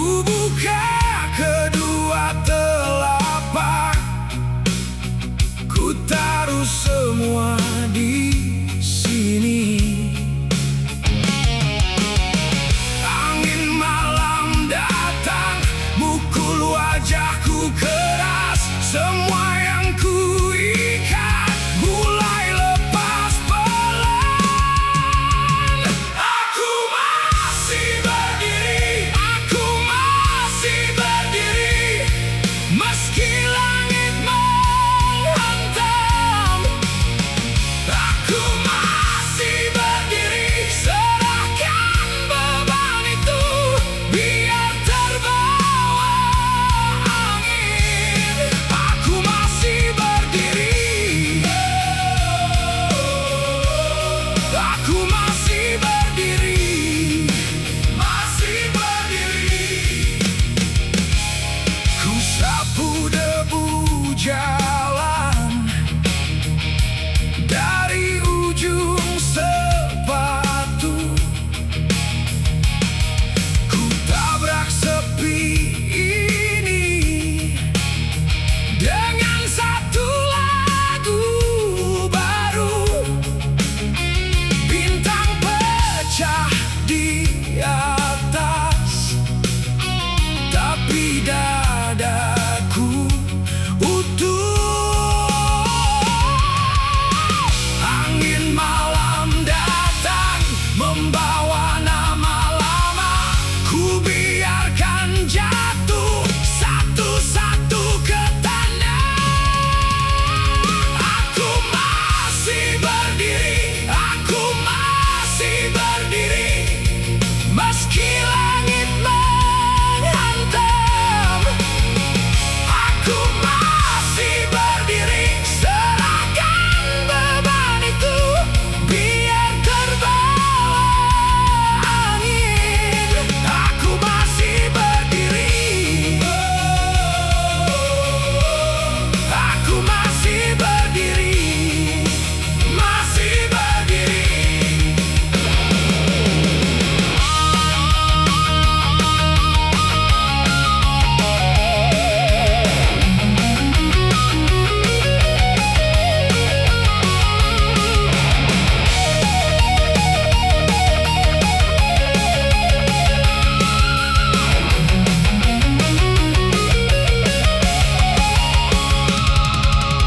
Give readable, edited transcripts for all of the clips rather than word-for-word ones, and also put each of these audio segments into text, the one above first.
Ku buka kedua telapak, ku taruh semua di sini. Angin malam datang, mukul wajahku keras. Semua yang ku ikat mulai lepas pelan. Aku masih berdiri, aku masih berdiri, meski langit menghantam. Aku masih berdiri, serahkan beban itu, biar terbawa angin. Aku masih berdiri, aku masih berdiri, masih berdiri. Ku sapu debu jalan dari ujung sepatu, ku tabrak sepi ini dengan satu lagu baru. Bintang pecah di atas, tapi dadaku utuh. Angin malam datang, membawa nama lama, ku biarkan jatuh satu-satu ke tanah. Aku masih berdiri, aku masih berdiri, meski langit menghantam. Aku masih berdiri, serahkan beban itu, biar terbawa angin. Aku masih berdiri, aku masih berdiri, masih berdiri.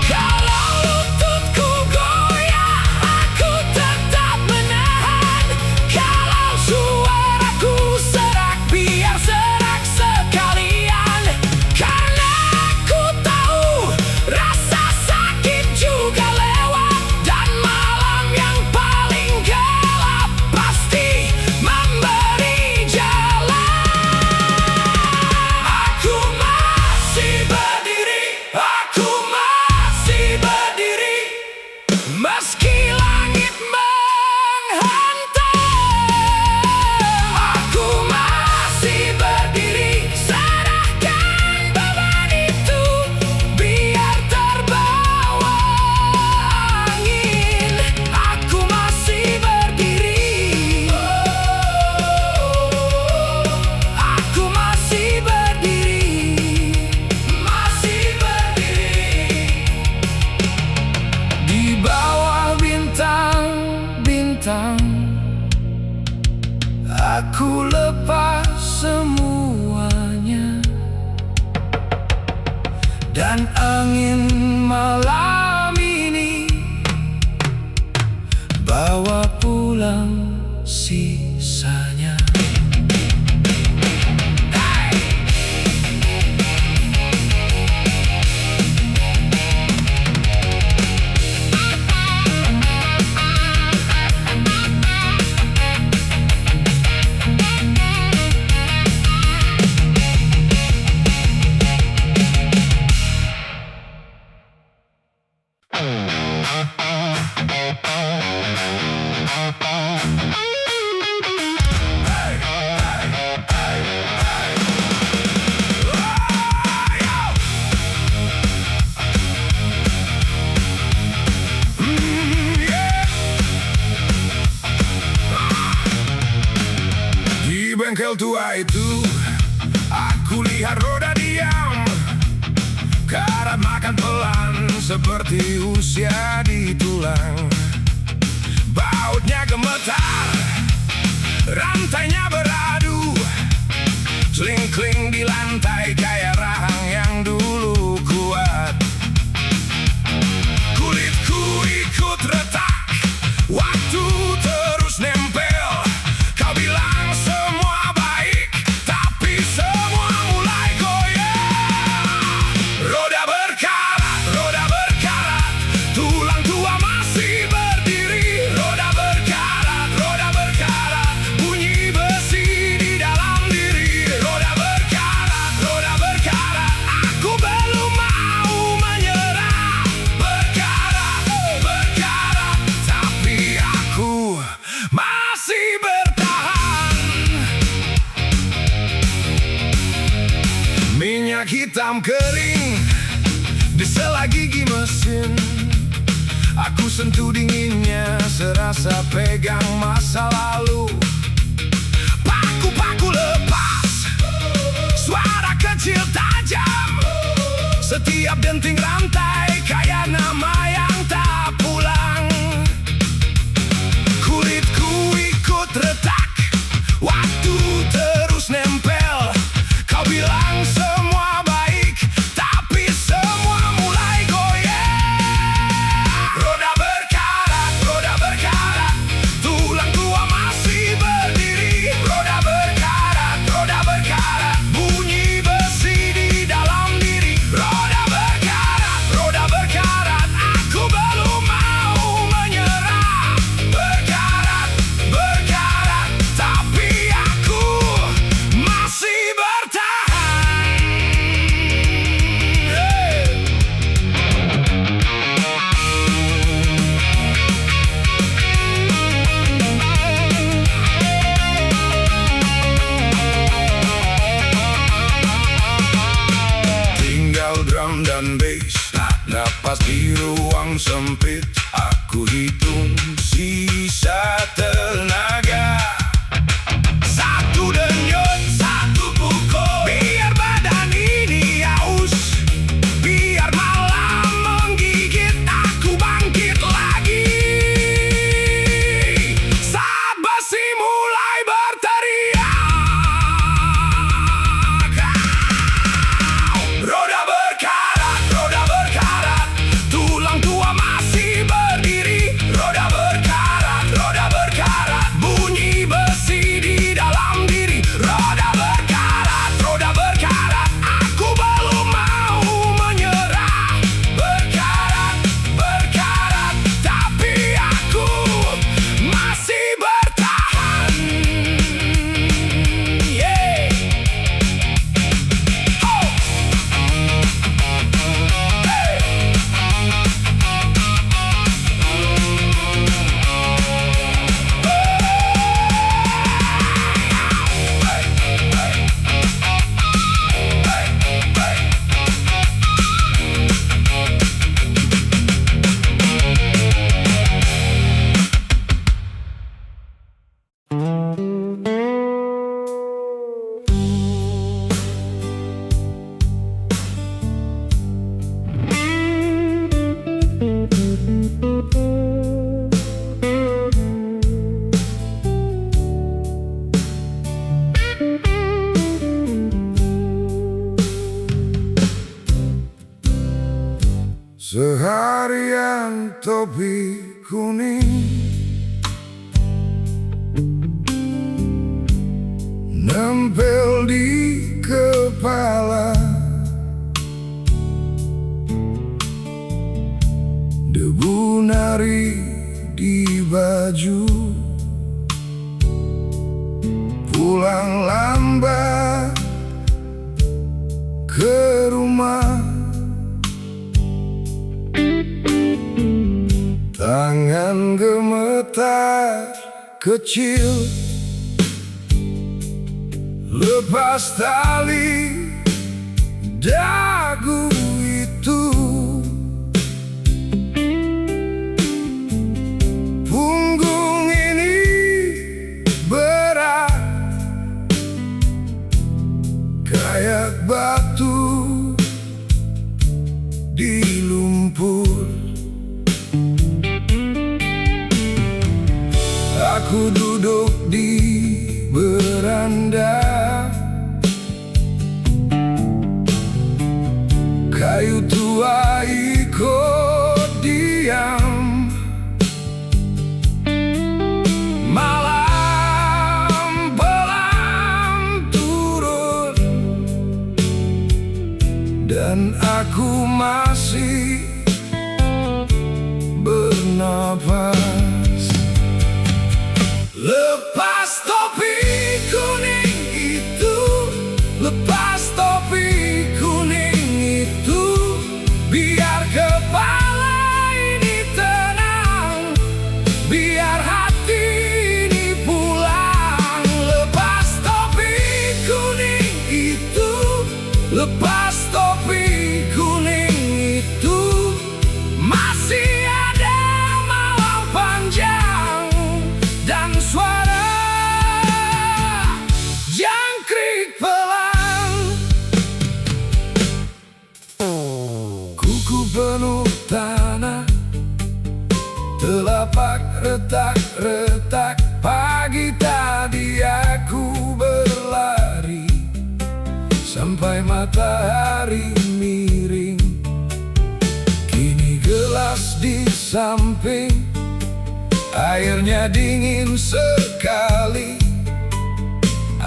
Kalau lututku goyah, aku tetap menahan. Kalau suaraku serak, biar serak sekalian. Karena aku tahu rasa sakit juga lewat, dan malam yang paling gelap pasti memberi jalan. Aku masih berdiri, aku masih berdiri, meski langit menghantam. Aku masih berdiri, serahkan beban itu, biar terbawa angin. Aku masih berdiri, aku masih berdiri, masih berdiri. Di bawah bintang-bintang, aku lepas semuanya, dan angin malam ini bawa pulang sisanya. bengkel tua itu Aku lihat roda diam, karat makan pelan seperti usia di tulang. Bautnya gemetar, rantainya beradu, kling-kling di lantai kayak rahang yang dulu kuat. Kulitku ikut retak, waktu terus nempel. Kau bilang semua baik, tapi semua mulai goyah. Roda berkarat, tulang tua masih berdiri. Roda berkarat, bunyi besi di dalam diri. Roda berkarat, aku belum mau menyerah. Berkarat, tapi aku masih bertahan. Minyak hitam kering di sela gigi mesin. Aku sentuh dinginnya, serasa pegang masa lalu. Paku-paku lepas, suara kecil tajam. Setiap denting rantai kayak nama yang tak pulang. Kulitku ikut retak, waktu terus nempel. Kau bilang semua baik, tapi semua mulai goyah. Roda berkarat, tulang tua masih berdiri. Roda berkarat, bunyi besi di dalam diri. Roda berkarat, aku belum mau menyerah. Berkarat, tapi aku masih bertahan. Tinggal drum dan bass, napas di ruang sempit. Aku hitung sisa tenaga. Satu denyut, satu pukul, biar badan ini haus, biar malam menggigit. Aku bangkit lagi saat besi mulai berteriak. Roda berkarat, tulang tua masih berdiri. Roda berkarat, bunyi besi di dalam diri. Roda berkarat, aku belum mau menyerah. Berkarat, tapi aku masih bertahan. Yeah. Oh. Hey. Seharian topi kuning nempel di kepala. Debu nari di baju. Pulang lambat ke rumah. Tangan gemetar kecil, lepas tali dagu itu. Punggung ini berat, kayak batu di lumpur. Aku duduk di beranda, kayu tua ikut diam. Malam pelan turun dan aku masih bernapas. Lepas topi kuning itu, lepas topi kuning itu, biar kepala ini tenang, biar hati ini pulang. Lepas topi kuning itu, lepas topi kuning itu, masih ada malam panjang dan suara jangkrik pelan. Kuku penuh tanah, telapak retak-retak. Pagi tadi aku berlari sampai matahari miring. Kini gelas di samping, airnya dingin sekali.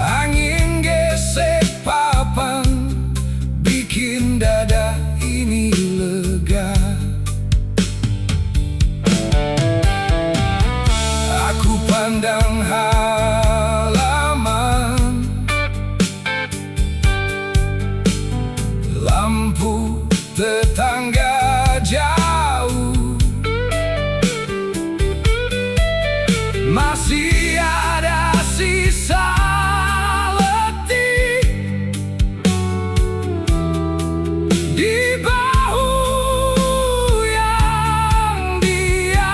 Angin gesek papan, bikin dada ini lega. Aku pandang halaman, lampu tetangga jauh, masih ada sisa letih di bahu yang diam.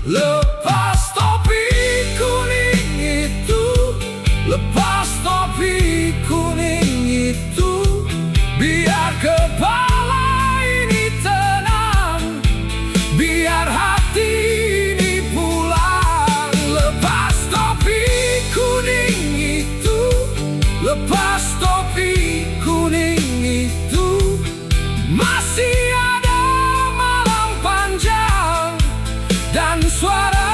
Lepas topi kuning itu, lepas topi kuning itu, biar kepala ini tenang, biar hati ini pulang. Lepas topi kuning itu, lepas topi kuning itu, masih ada malam panjang dan suara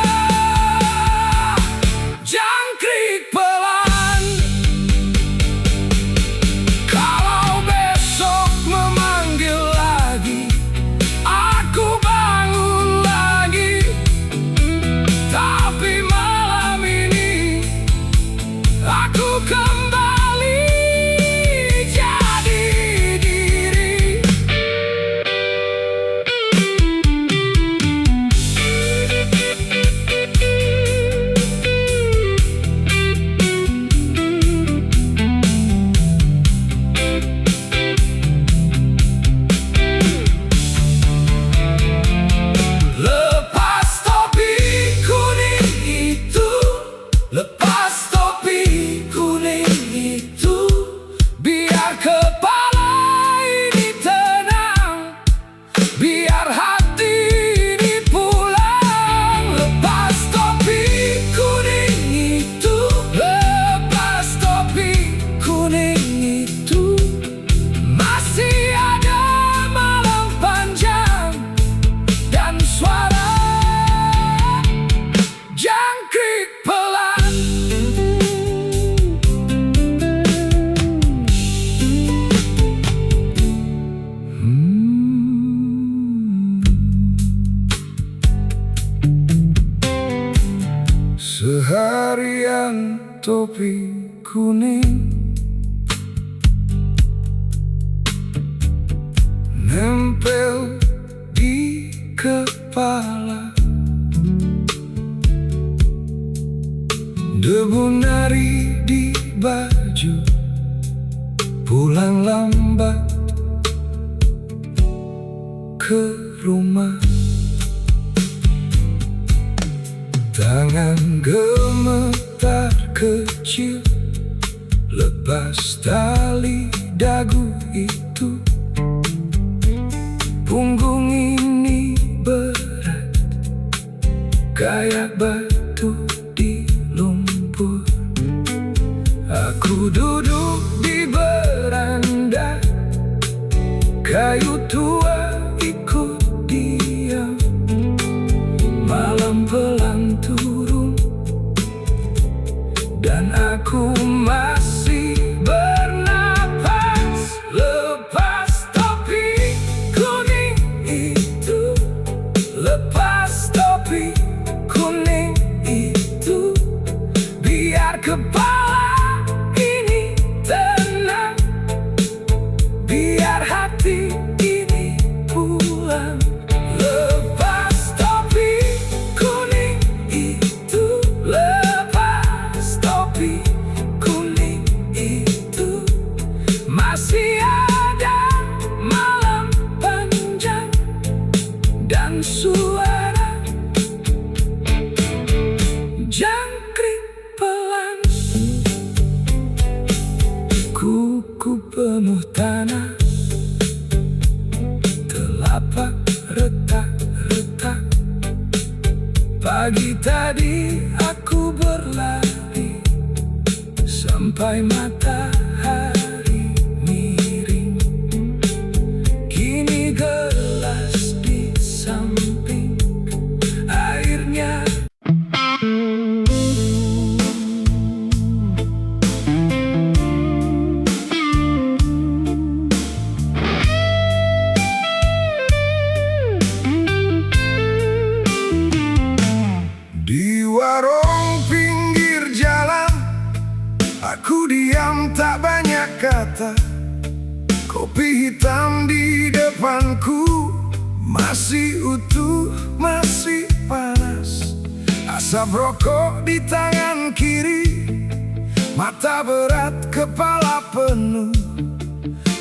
jangkrik pelan. Kalau besok memanggil lagi, aku bangun lagi. Tapi malam ini aku kembali jadi diri. Lepas topi kuning itu, lepas topi kuning itu, biar kepala ini tenang, biar hati ini pulang. Lepas topi kuning itu, lepas topi kuning itu, masih ada malam panjang dan suara jangkrik pelan. Seharian topi kuning nempel di kepala, debu nari di baju, pulang lambat ke rumah. Tangan gemetar kecil Lepas tali dagu itu, punggung ini berat kayak batu di lumpur. Aku duduk di beranda, kayu tua ikut diam. Malam pelan turun dan aku masih bernapas. Lepas topi kuning itu, lepas topi kuning itu, biar kepala ini tenang, biar hati ini pulang. Lepas topi kuning itu, lepas topi kuning itu, masih ada malam panjang dan suara jangkrik pelan. Kuku penuh tanah, telapak retak-retak. Pagi tadi aku berlari sampai matahari miring. Kini gelas di samping, airnya di warung pinggir jalan. Aku diam tak banyak kata. Kopi hitam di depanku masih utuh, masih panas. Asap rokok di tangan kiri, mata berat, kepala penuh.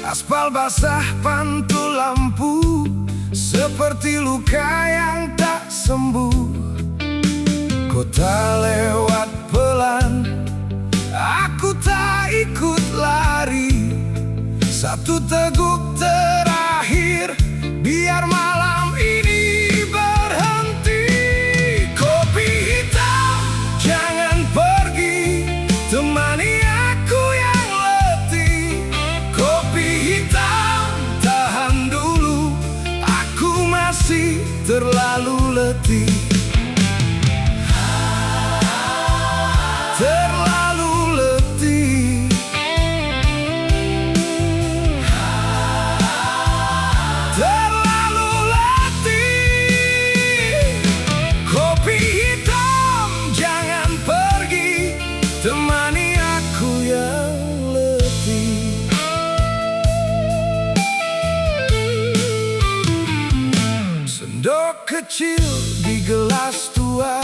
Aspal basah, pantul lampu, seperti luka yang tak sembuh. Kota lewat pelan, aku tak ikut lari. Satu teguk terakhir, biar malam ini berhenti. Kopi hitam, jangan pergi, temani aku yang letih. Kopi hitam, tahan dulu, aku masih terlalu letih. Terlalu letih, terlalu letih. Kopi hitam, jangan pergi, temani aku yang letih. Sendok kecil di gelas tua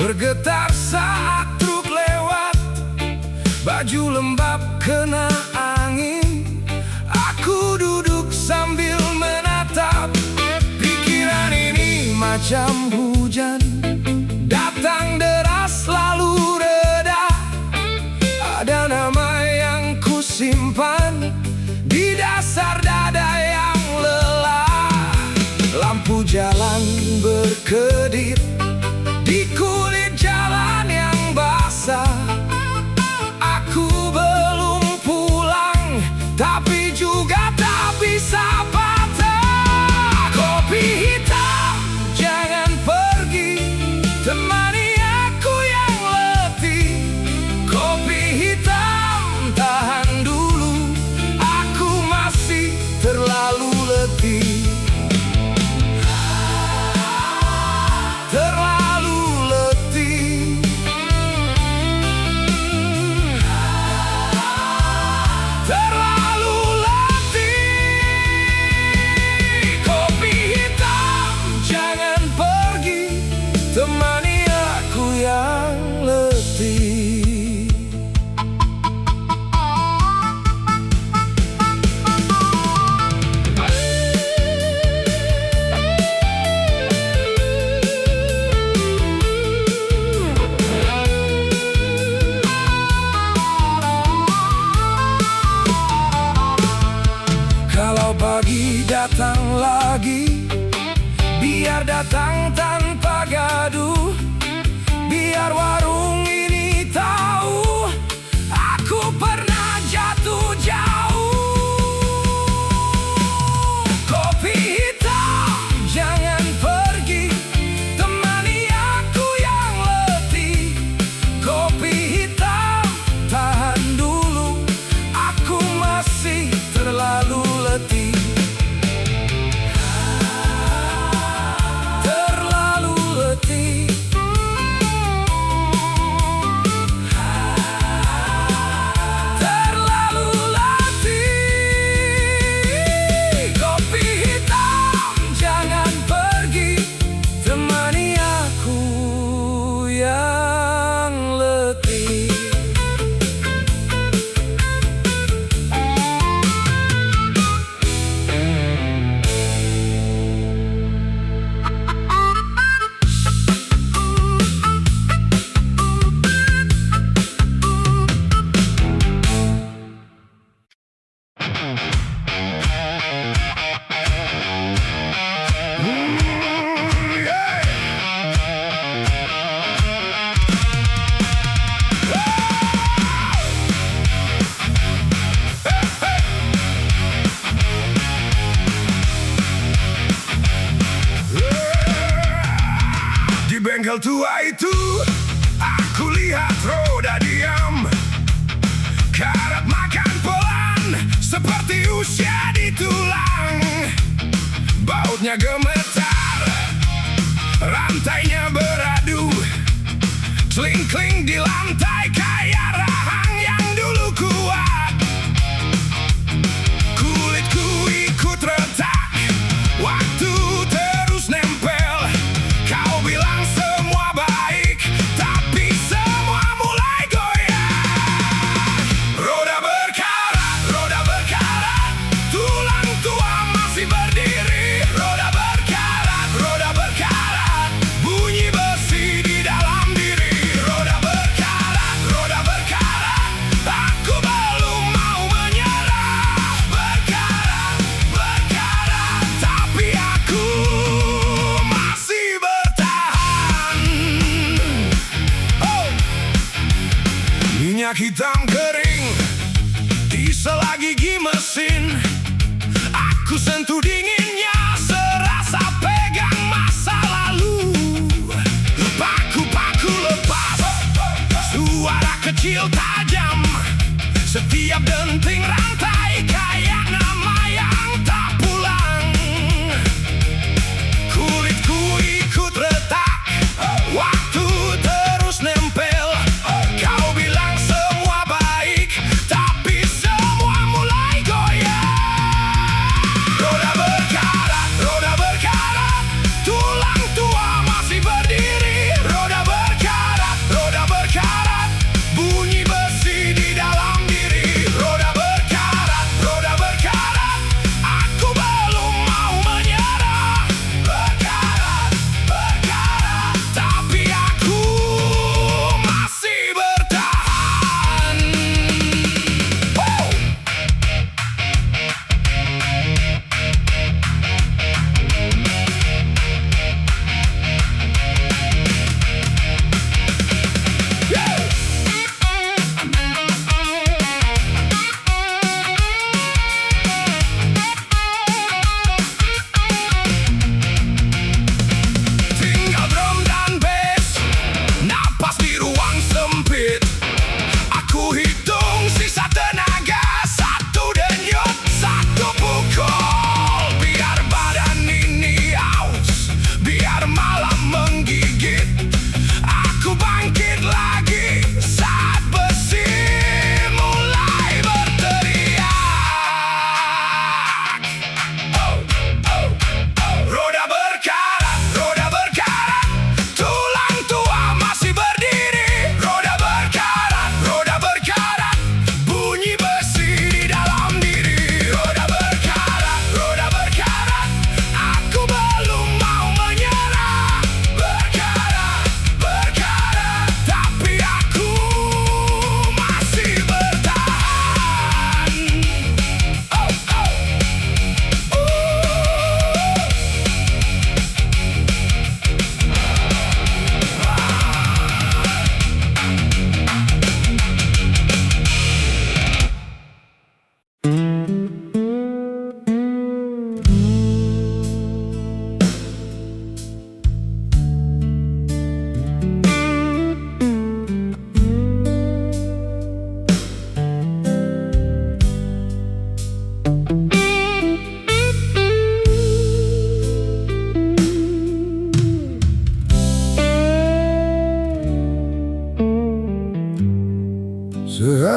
bergetar saat truk lewat. Baju lembab kena angin, aku duduk sambil menatap. Pikiran ini macam hujan, datang deras lalu reda. Ada nama yang kusimpan di dasar dada yang lelah. Lampu jalan berkedip di kulit jalan yang basah. Aku belum pulang, tapi juga tak bisa patah. Kopi hitam, jangan pergi, datang lagi. Biar datang tanpa gaduh. Biar warung ini tahu aku pernah jatuh jauh. Kopi hitam jangan pergi, temani aku yang letih. Kopi hitam tahan dulu, aku masih terlalu letih. Terlalu letih. Terlalu letih. Kopi hitam jangan pergi, temani aku yang letih. Di bengkel tua itu aku lihat roda diam, karat makan pelan seperti usia di tulang. Bautnya gemetar, rantainya beradu, kling-kling di lantai kayak rahang yang dulu kuat. Kulitku ikut retak, waktu terus nempel. Kau bilang semua baik, tapi semua mulai goyang. Roda berkarat, tulang tua masih berdiri. Roda berkarat, bunyi besi di dalam diri. Roda berkarat, aku belum mau menyerah. Berkarat, tapi aku masih bertahan. Oh. Minyak hitam kering di sela gigi mesin. Aku sentuh dinginnya, serasa pegang masa lalu. Paku-paku lepas, suara kecil tajam. Setiap denting rantai kayak nama yang tak pulang. Kulitku ikut retak, waktu terus nempel. Kau bilang semua baik, tapi semua mulai goyang. Roda berkarat,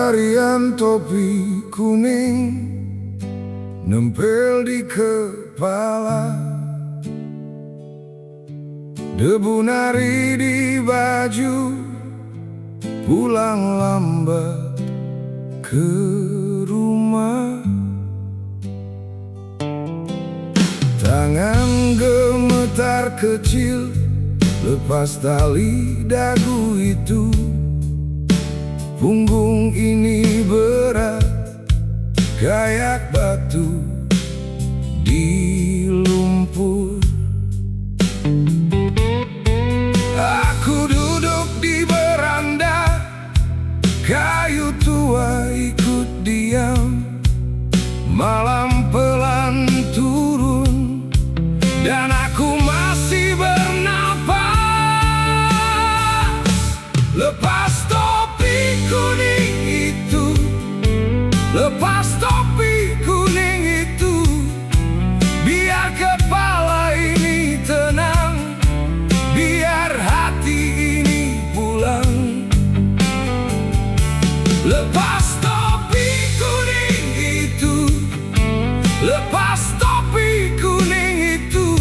Tarian topi kuning nempel di kepala, debu nari di baju, pulang lambat ke rumah. Tangan gemetar kecil lepas tali dagu itu. Punggung ini berat kayak batu di lumpur. Aku duduk di beranda, kayu tua ikut diam. Malam pelan turun dan aku masih bernapas. Lepas topi kuning itu, lepas topi kuning itu, biar kepala ini tenang, biar hati ini pulang. Lepas topi kuning itu, lepas topi kuning itu,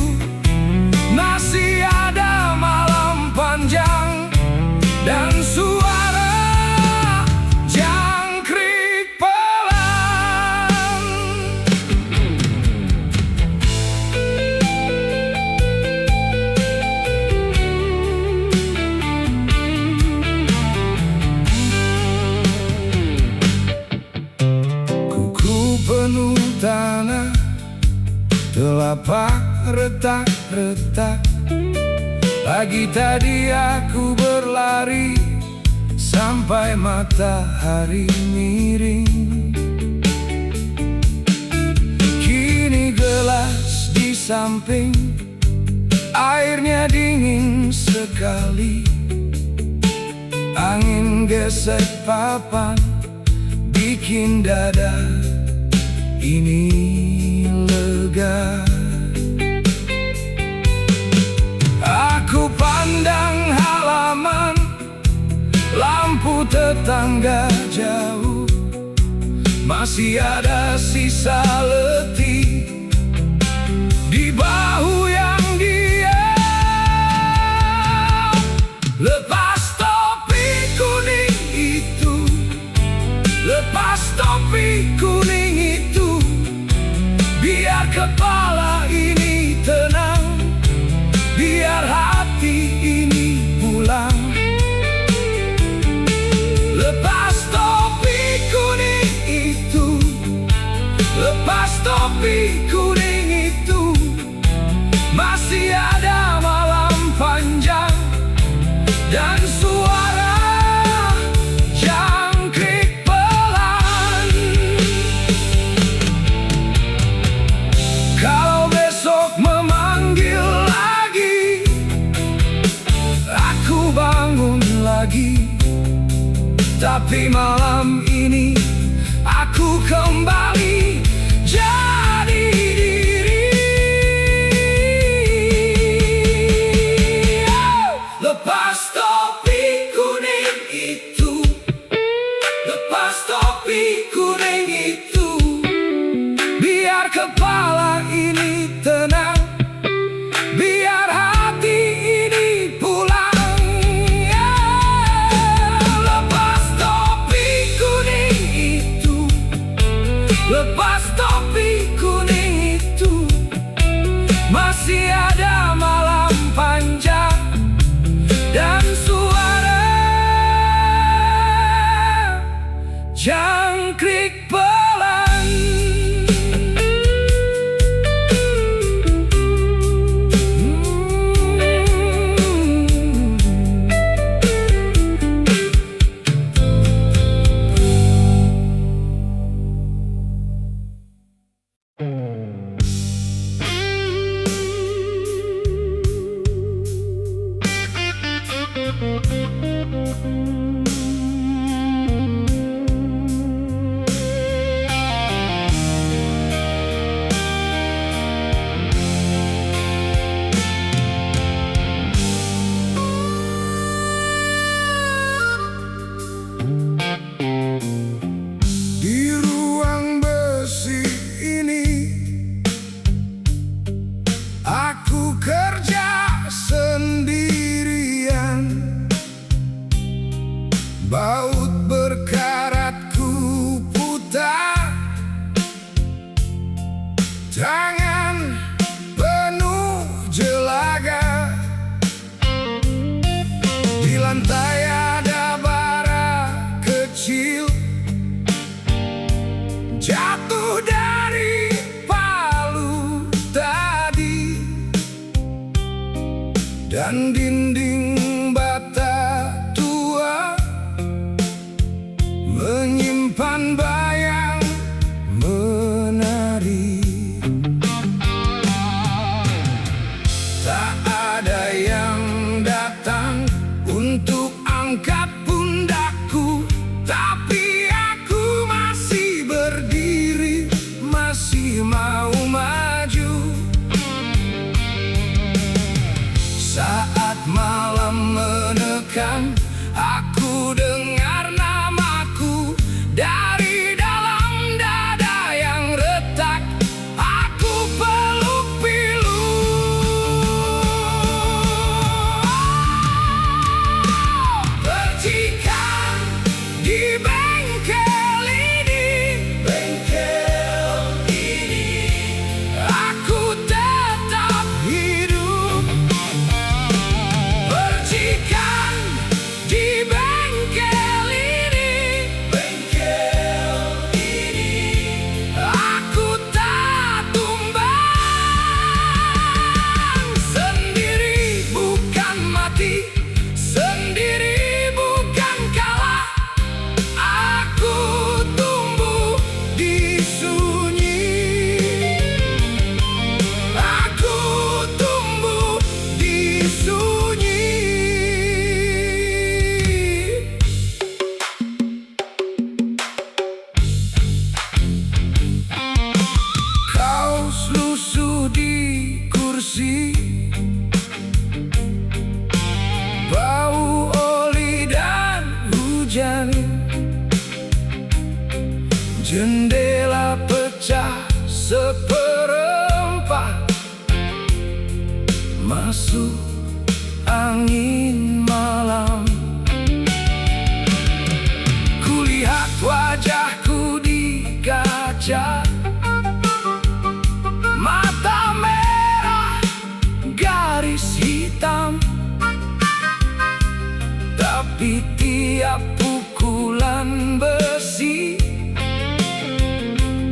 masih ada malam panjang dan suara jangkrik pelan. Kuku penuh tanah, telapak retak-retak. Pagi tadi aku berlari sampai matahari miring. Kini gelas di samping, airnya dingin sekali. Angin gesek papan, bikin dada ini lega. Aku pandang halaman, lampu tetangga jauh, masih ada sisa letih di bahu yang diam. Lepas topi kuning itu, lepas topi kuning itu, biar kepala ini tenang, biar hati ini pulang. Lepas topi kuning itu, lepas topi kuning itu, masih ada malam panjang dan suara jangkrik pelan. Kalau besok memanggil lagi, aku bangun lagi. Tapi malam ini aku kembali jadi diri. Lepas topi kuning itu, lepas topi kuning itu, biar kepala ini tenang, biar hati ini pulang. Lepas topi kuning itu, lepas topi kuning itu, masih ada malam panjang dan suara jangkrik pelan. dan dinding bata tua menyimpan bayang menari. Tak ada yang datang untuk angkat pundakku, tapi aku masih berdiri, masih mau maju. Saat malam menekan, aku dengar namaku dari dalam dada yang retak. Aku peluk pilu. Percikan di bengkel ini, aku tetap hidup. Percikan di bengkel ini, aku tak tumbang. Sendiri bukan mati, sendiri bukan kalah. Aku tumbuh di sunyi, aku tumbuh di sunyi. Kaos lusuh di kursi, bau oli dan hujan. Jendela pecah seperempat, masuk angin malam. Kulihat wajahku di kaca, mata merah, garis hitam. Tapi tiap pukulan besi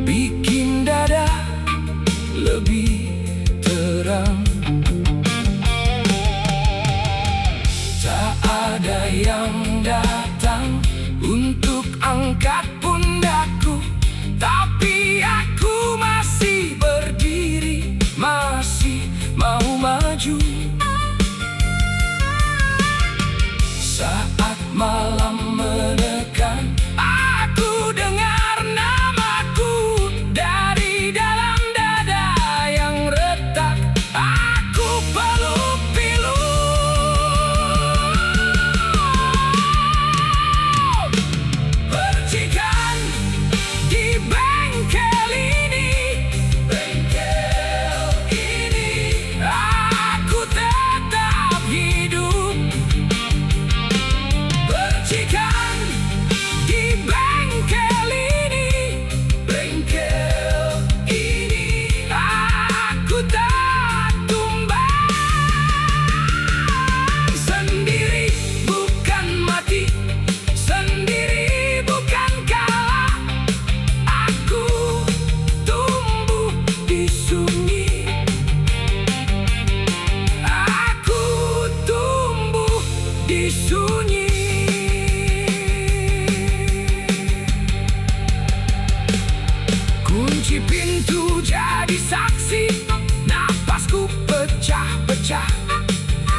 bikin dada lebih terang. Tak ada yang datang untuk angkat pundakku, tapi aku masih berdiri, masih mau maju. Saat malam menekan, aku dengar namaku dari dalam dada yang retak. Aku peluk pilu. Percikan di bengkel ini, aku tetap hidup. Percikan di bengkel ini, aku tak tumbang. Sendiri bukan mati, sendiri bukan kalah. Aku tumbuh di sunyi, aku tumbuh di sunyi. Kunci pintu jadi saksi, napasku pecah-pecah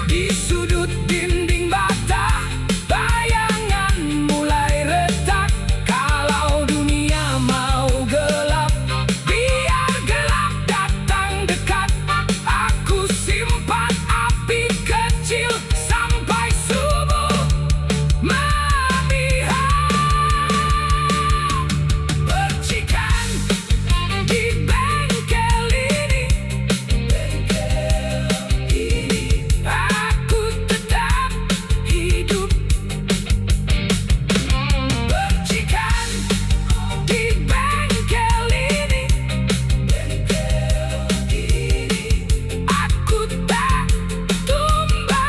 di sudut dinding bata. Bayangan mulai retak. Kalau dunia mau gelap, biar gelap datang dekat. Aku simpan api kecil sampai subuh memihak. Percikan di bengkel ini, aku tetap hidup. Percikan di bengkel ini, aku tak tumbang.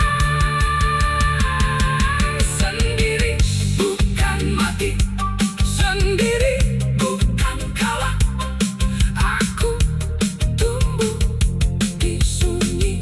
Sendiri bukan mati, sendiri bukan kalah. Aku tumbuh di sunyi,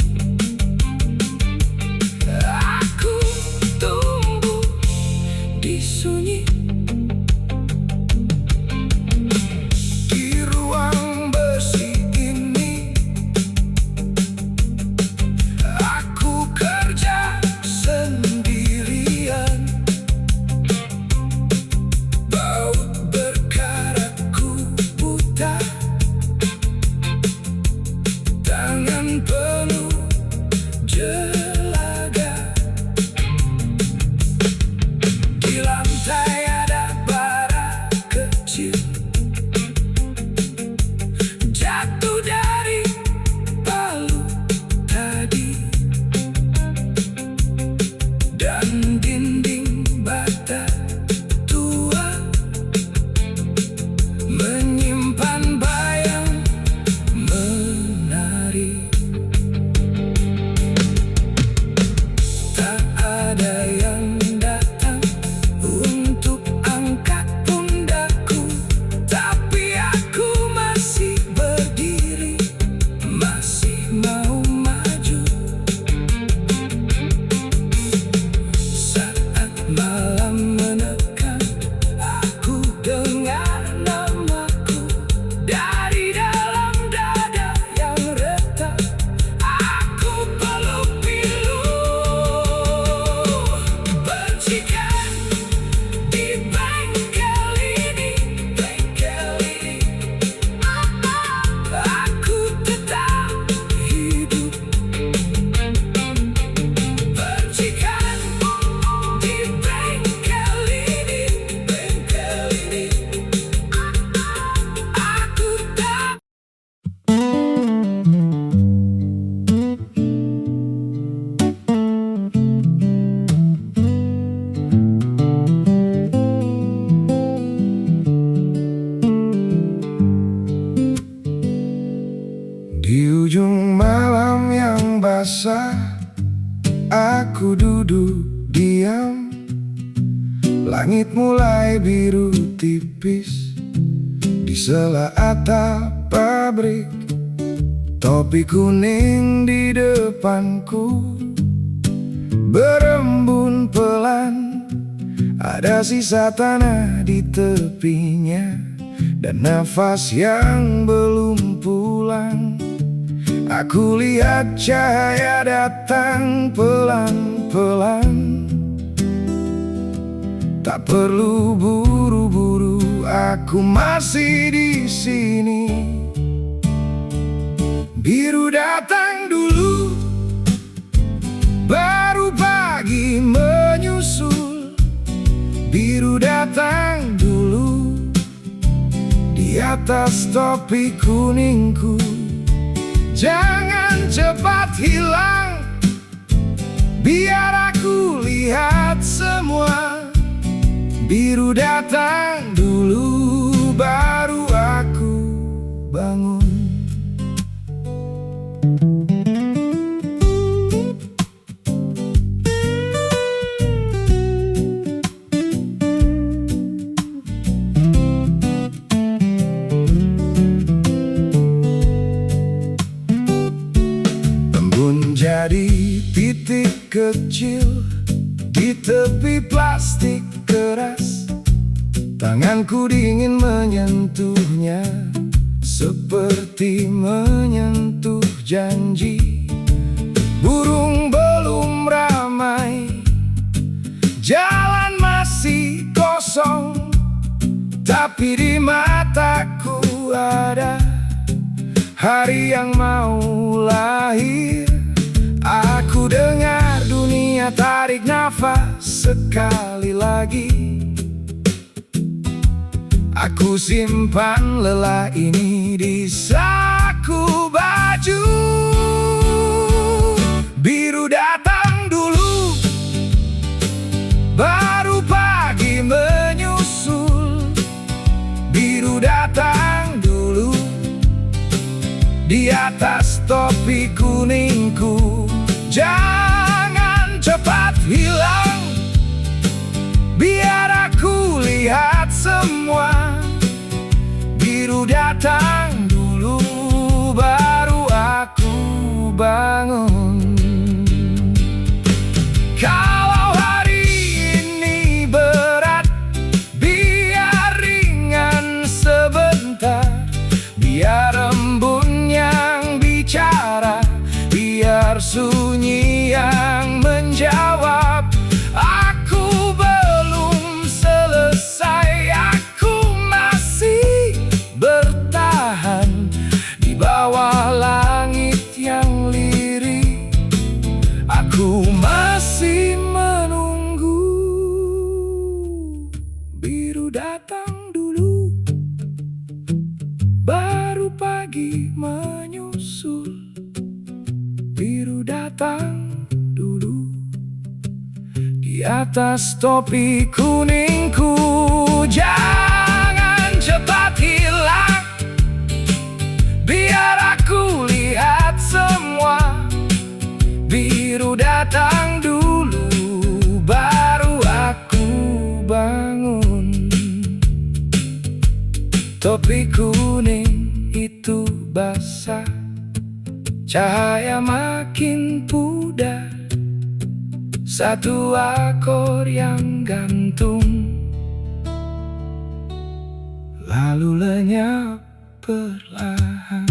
Langit mulai biru tipis di sela atap pabrik. Topi kuning di depanku berembun pelan. Ada sisa tanah di tepinya dan nafas yang belum pulang. Aku lihat cahaya datang pelan-pelan. Tak perlu buru-buru, aku masih di sini. Biru datang dulu, baru pagi menyusul. Biru datang dulu, di atas topi kuningku. Jangan cepat hilang, biar aku lihat semua. Biru datang dulu, baru aku bangun. Embun jadi titik kecil di tepi plastik keras. Tanganku dingin menyentuhnya, seperti menyentuh janji. Burung belum ramai, jalan masih kosong, tapi di mataku ada hari yang mau lahir. Aku dengar dunia tarik nafas sekali lagi. Aku simpan lelah ini di saku baju. Biru datang dulu, baru pagi menyusul. Biru datang dulu, di atas topi kuningku. Jangan cepat hilang, biar aku lihat semua. Biru datang dulu, baru aku bangun. Kalau hari ini berat, biar ringan sebentar. Biar embun yang bicara, biar sunyi yang menjawab. Aku belum selesai, aku masih bertahan di bawah langit yang lirih. Aku masih menunggu. Biru datang dulu, baru pagi menyusul. Biru datang dulu, di atas topi kuningku. Jangan cepat hilang, biar aku lihat semua. Biru datang dulu, baru aku bangun. Topi kuning itu basah, cahaya makin pudar. Satu akor yang gantung, lalu lenyap perlahan.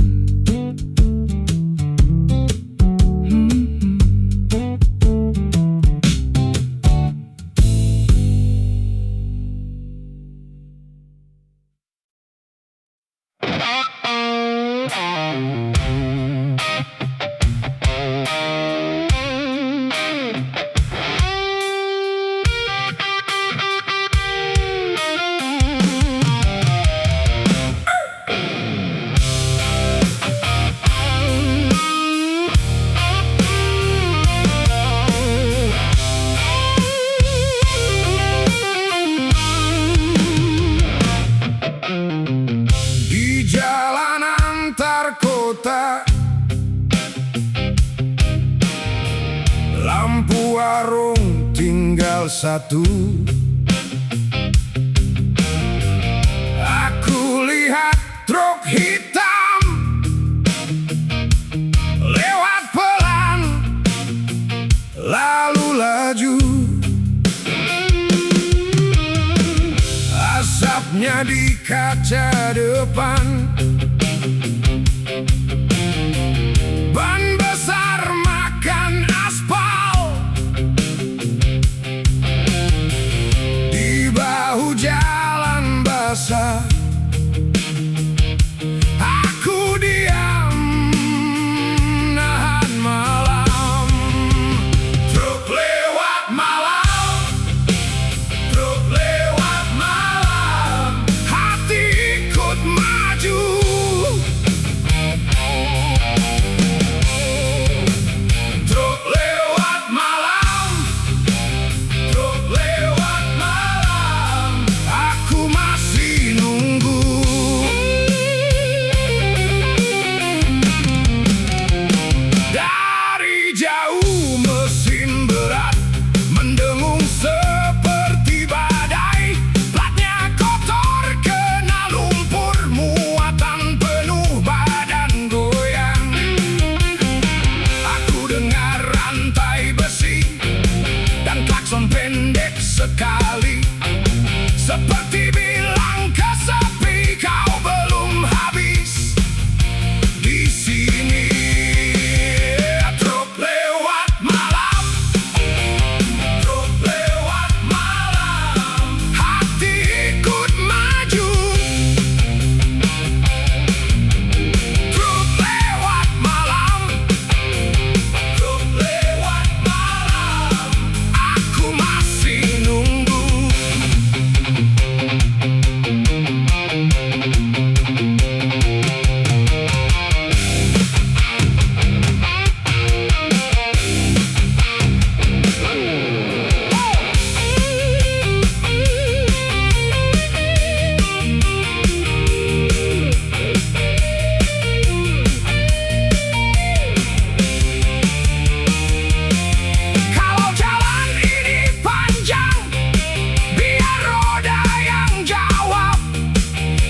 Lampu warung tinggal satu, kaca depan. Ban besar makan aspal, di bahu jalan basah. Aku diam nahan malam. Truk lewat malam, truk lewat malam, hati ikut maju. Truk lewat malam, truk lewat malam, aku masih nunggu. Dari jauh mesin berat mendengung seperti badai. Platnya kotor kena lumpur, muatan penuh badan goyang. Aku dengar rantai besi dan klakson pendek sekali, seperti bilang ke sepi, kau belum habis di sini. Truk lewat malam, truk lewat malam, hati ikut maju. Truk lewat malam, truk lewat malam, aku masih nunggu. Kalau jalan ini panjang, biar roda yang jawab.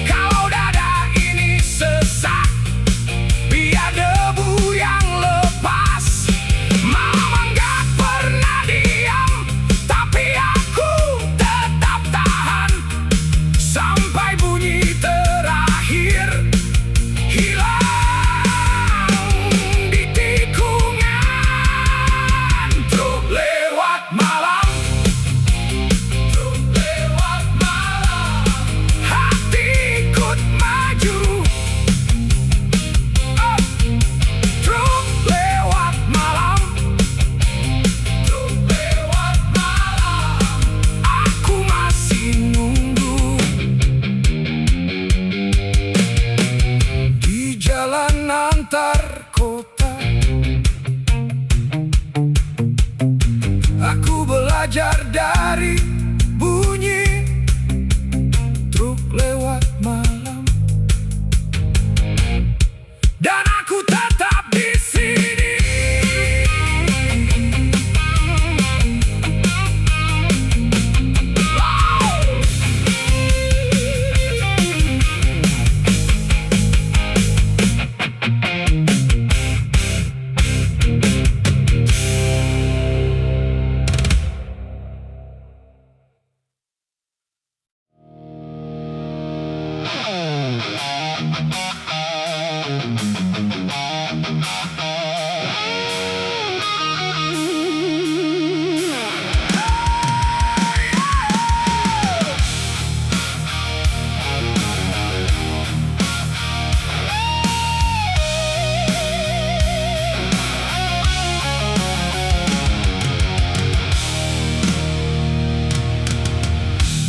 Kalau dada ini sesak, biar debu yang lepas. Malam enggak pernah diam, tapi aku tetap tahan sampai bunyi terakhir hilang di tikungan. Truk lewat malam, truk lewat malam, hati ikut maju. Oh. Truk lewat malam, truk lewat malam, aku masih nunggu. Di jalan antar kota, aku belajar dari bunyi truk lewat malam, dan aku tetap di sini.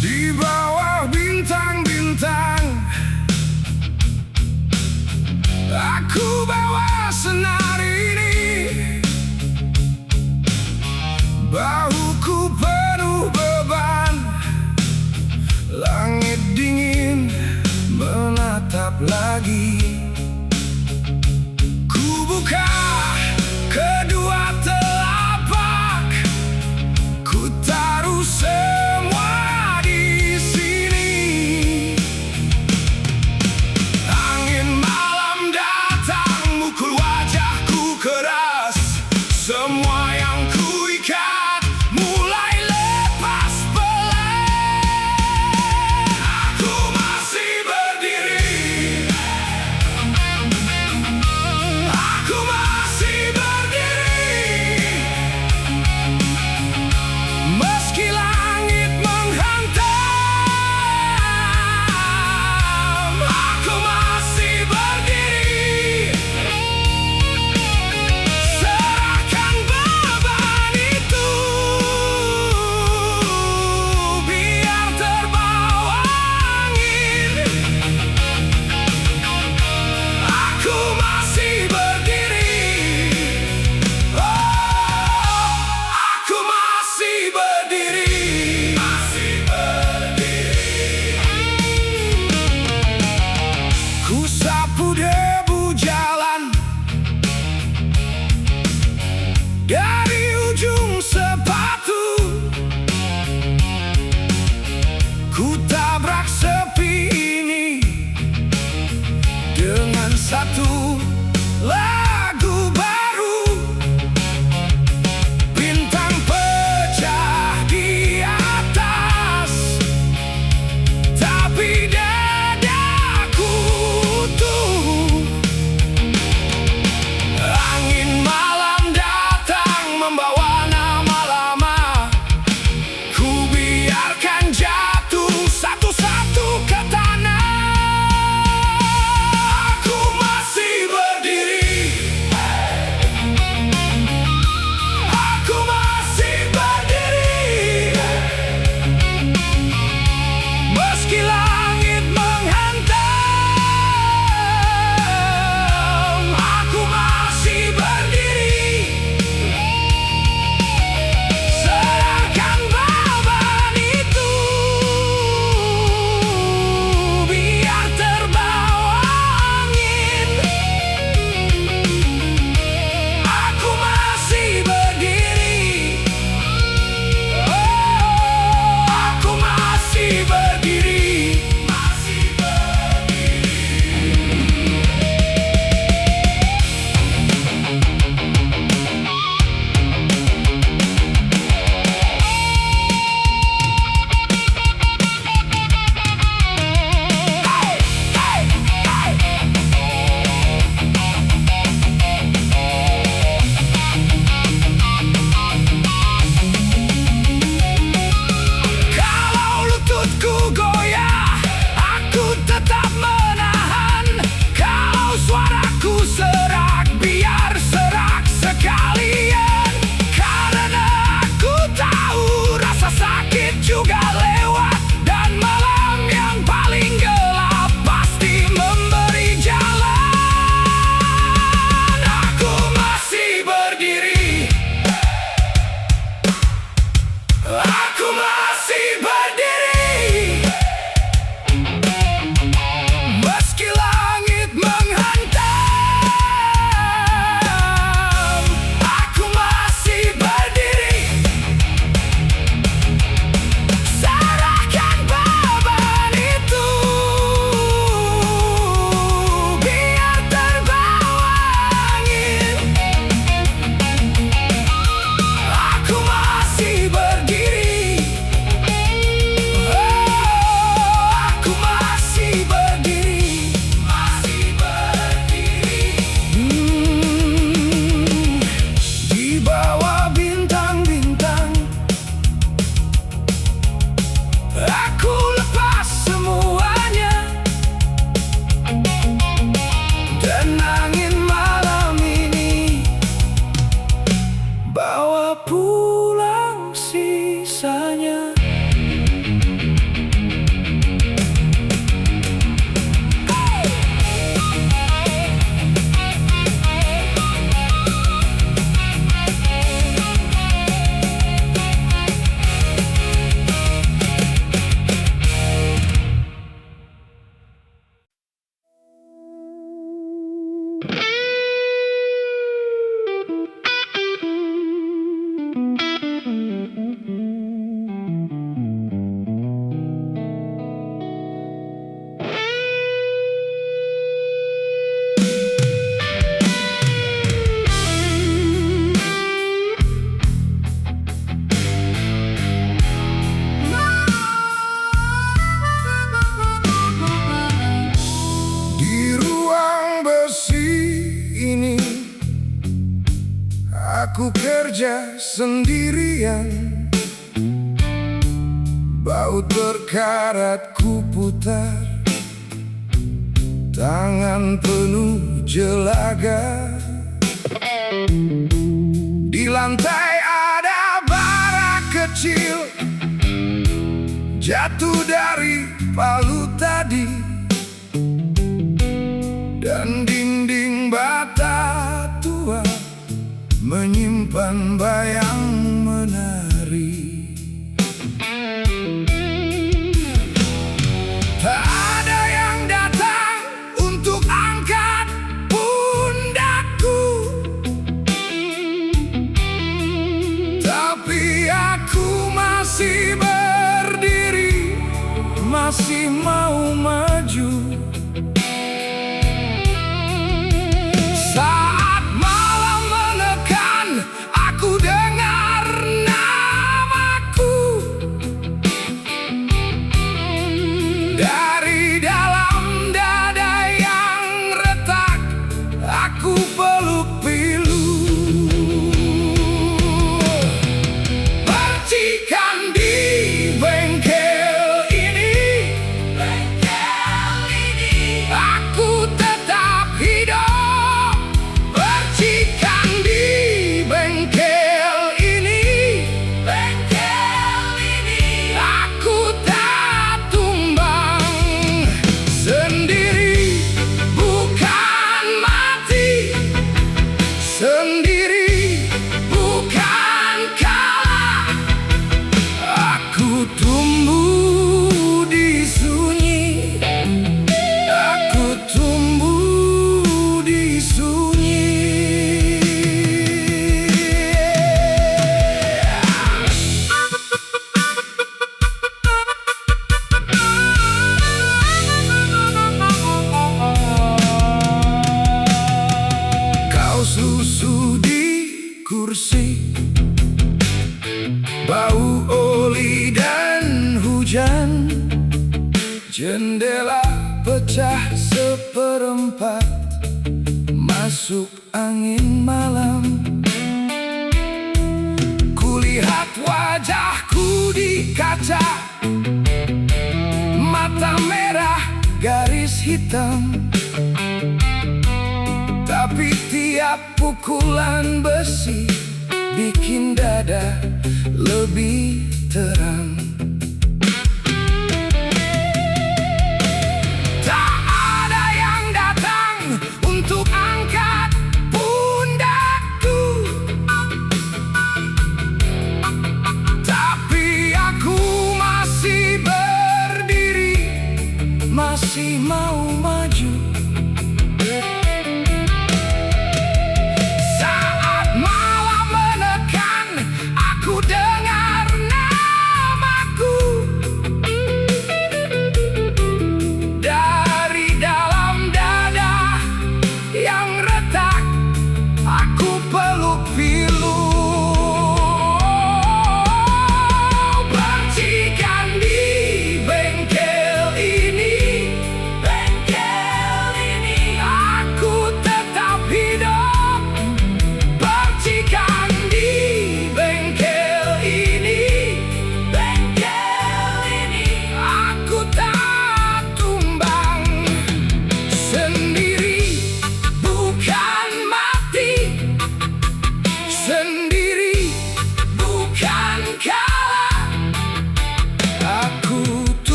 Di bawah bintang-bintang, aku bawa senar ini. Bahuku penuh beban, langit dingin menatap lagi. Ku buka kedua telapak, ku taruh semua di sini. Angin malam datang, mukul wajahku keras. Semua yang kuikat mulai lepas pelan. Aku masih satu lagu baru. Bintang pecah di atas, tapi dadaku utuh. Angin malam datang membawa nama lama, ku biarkan jatuh satu-satu ke tanah. Aku masih berdiri, aku masih berdiri, meski langit menghantam. Aku masih berdiri, serahkan beban itu, biar terbawa angin. Aku masih berdiri, oh, aku masih berdiri, masih berdiri. Kalau lututku goyah, aku tetap menahan. Kalau suaraku serak, biar serak sekalian. Karena aku tahu rasa sakit juga lewat, dan malam yang paling gelap pasti memberi jalan. Aku masih berdiri, aku masih berdiri, meski langit menghantam. Aku masih berdiri, serahkan beban itu, biar terbawa angin. Aku masih berdiri, oh, aku masih berdiri, masih berdiri. Di bawah bintang-bintang, aku lepas semuanya, dan angin malam ini bawa pulang sisanya. Di ruang besi ini, aku kerja sendirian. Bau terkarat ku putar, tangan penuh jelaga. Di lantai ada bara kecil, jatuh dari palu tadi, dan dinding bata tua menyimpan bayang menari. Tak ada yang datang untuk angkat pundakku, tapi aku masih berdiri, masih mau maju. pecah seperempat, masuk angin malam. Kulihat wajahku di kaca, mata merah, garis hitam. Tapi tiap pukulan besi bikin dada lebih terang. Tak ada yang datang untuk angkat pundakku, tapi aku masih berdiri, masih mau maju.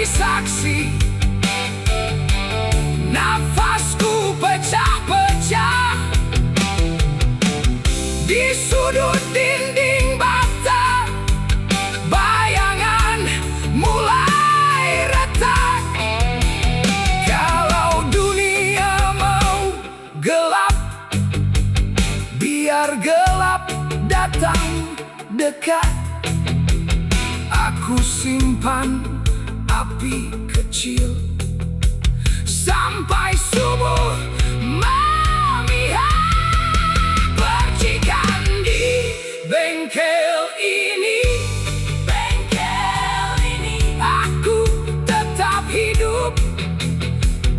Saksi, nafasku pecah-pecah di sudut dinding bata. Bayangan mulai retak. Kalau dunia mau gelap, biar gelap datang dekat. Aku simpan api kecil sampai subuh memihak. Percikan di bengkel ini, aku tetap hidup.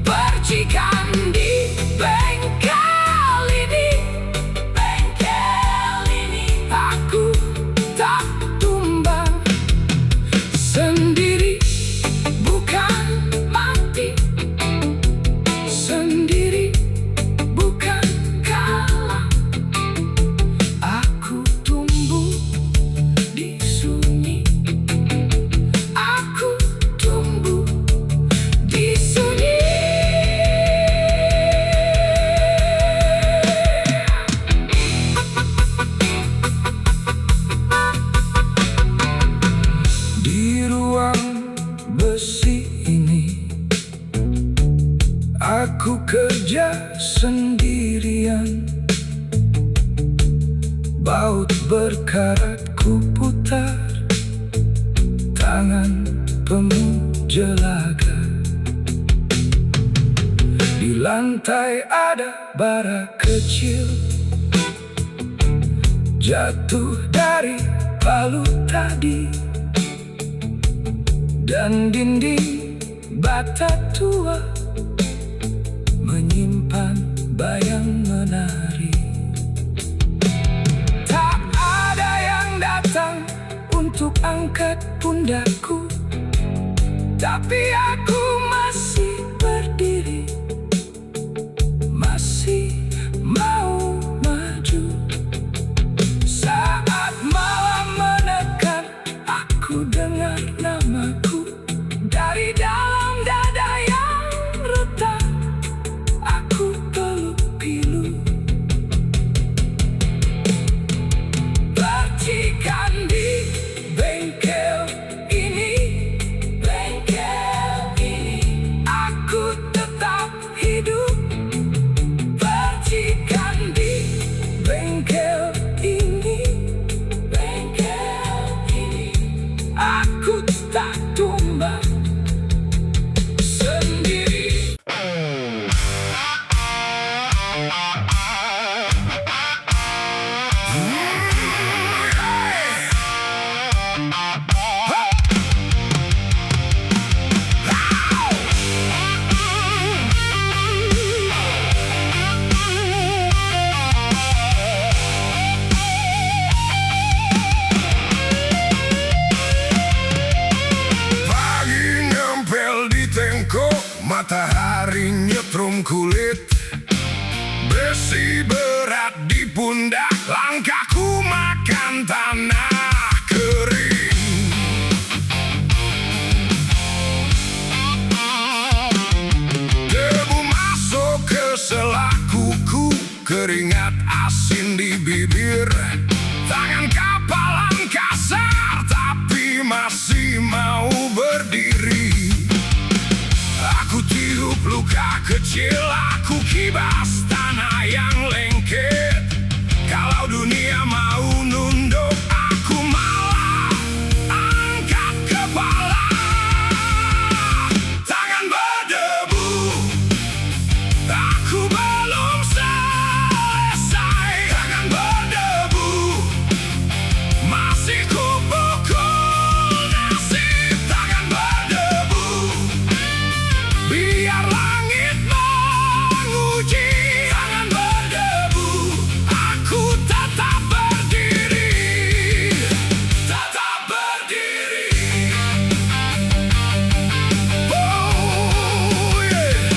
Percikan di bengkel ini, aku tak tumbang. Sendiri aku kerja sendirian, baut berkarat ku putar, tangan penuh jelaga. Di lantai ada bara kecil, jatuh dari palu tadi, dan dinding bata tua menyimpan bayang menari. Tak ada yang datang untuk angkat pundakku, tapi aku masih berdiri, masih mau maju. Saat malam menekan, aku dengar namaku dari dalam dada yang retak. Aku peluk pilu. Percikan di bengkel ini, jarum kulit, besi berat di pundak, langkahku makan tanah kering. Debu masuk ke selak kuku, keringat asin di bibir, tangan kapalan kasar tapi masih mau berdiri. Aku tiup luka kecil, aku kibas tanah yang lengket. Kalau dunia mau nunduk, aku malah angkat kepala. Tangan berdebu, aku belum selesai. Tangan berdebu, masih kupukul nasib. Tangan berdebu, biar langit menguji. Tangan berdebu, aku tetap berdiri. Tetap berdiri. Oh, yeah.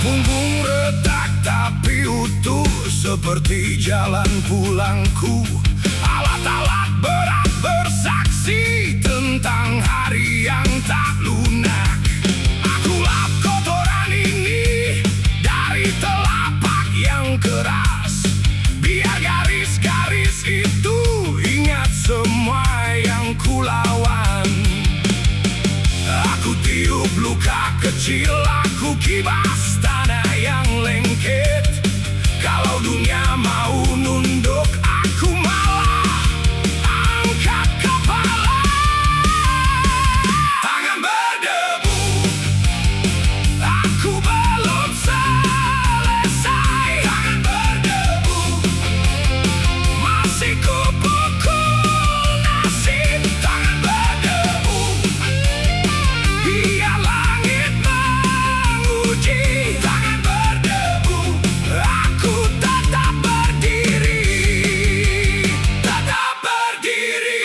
Punggung retak tapi utuh seperti jalan pulangku. Alat-alat berat bersaksi tentang hari yang tak lunak. Aku lap kotoran ini dari telapak yang keras, biar garis-garis itu ingat semua yang kulawan. Aku tiup luka kecil, aku kibas tanah yang lengket. Kalau dunia mau nunduk, aku malah angkat kepala. Tangan berdebu, aku belum selesai. Tangan berdebu, masih kupukul nasib. Tangan berdebu, biar langit menguji. Tangan berdebu, aku tetap berdiri. Tetap berdiri.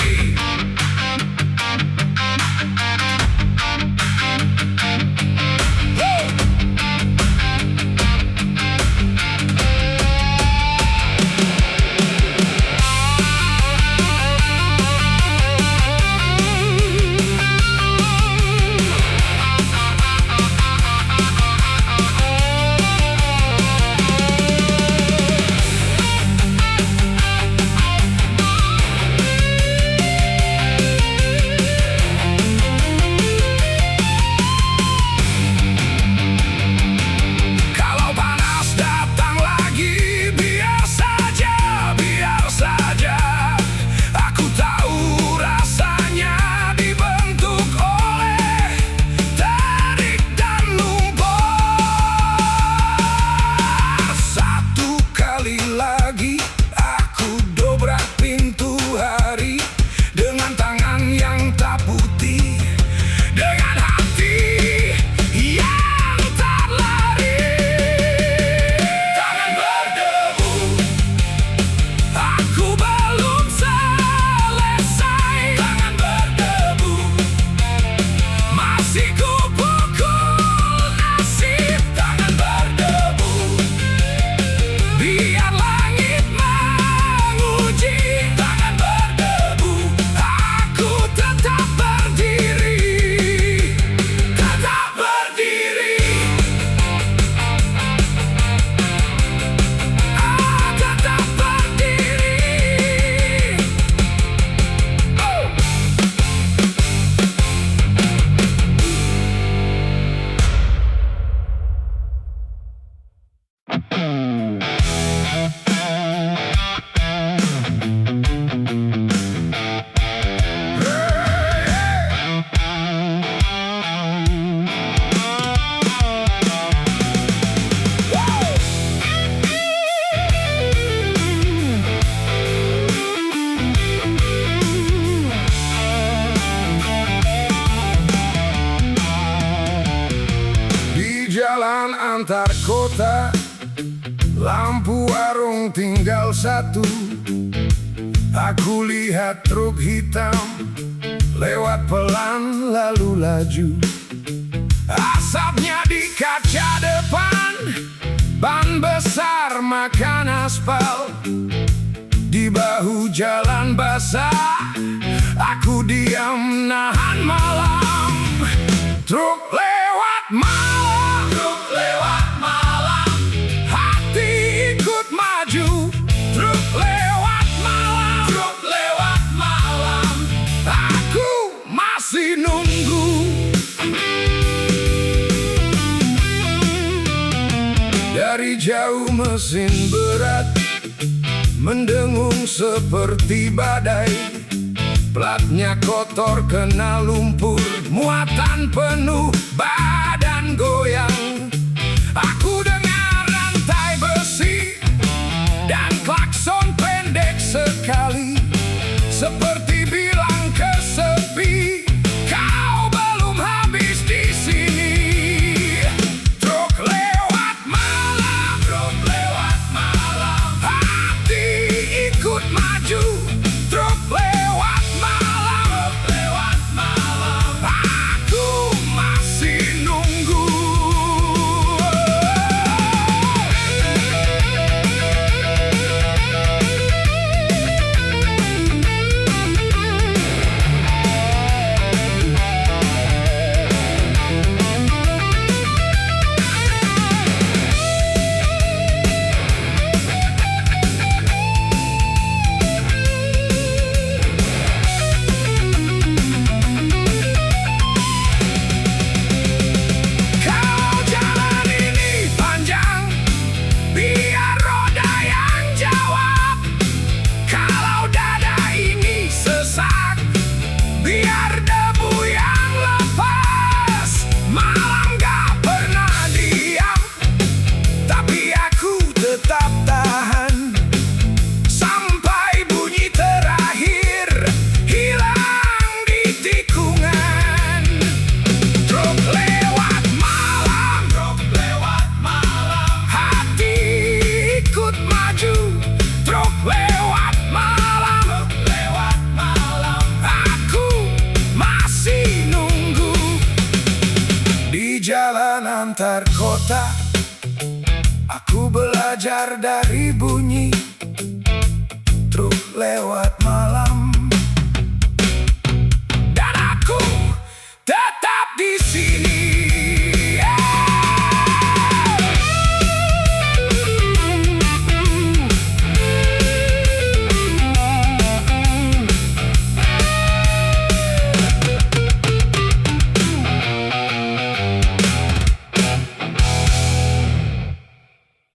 Kalau panas datang lagi, biar saja, biar saja. Aku tahu rasanya dibentuk oleh terik dan lumpur. Satu kali lagi aku dobrak pintu hari dengan tangan yang tak putih, dengan hati yang tak lari. Tangan berdebu, aku belum selesai. Tangan berdebu, masih kupukul nasib. Tangan berdebu, biar langit menguji. Tangan berdebu, aku tetap berdiri. Tetap berdiri. Tetap berdiri. Oh. Di jalan antar kota, lampu warung tinggal satu. Aku lihat truk hitam lewat pelan lalu laju. Asapnya di kaca depan makan aspal. Di bahu jalan basah, aku diam nahan malam. Truk lewat malam, truk lewat malam, hati ikut maju. Truk lewat malam, truk lewat malam, aku masih nunggu. Dari jauh mesin berat mendengung seperti badai. Platnya kotor kena lumpur, muatan penuh, badan goyang. Aku dengar rantai besi dan klakson pendek sekali, seperti bilang ke sepi, kau belum habis di sini. Truk lewat malam, truk lewat malam, hati ikut maju. Truk lewat malam, truk lewat malam, aku masih nunggu. Jalan antar kota, aku belajar dari bunyi truk lewat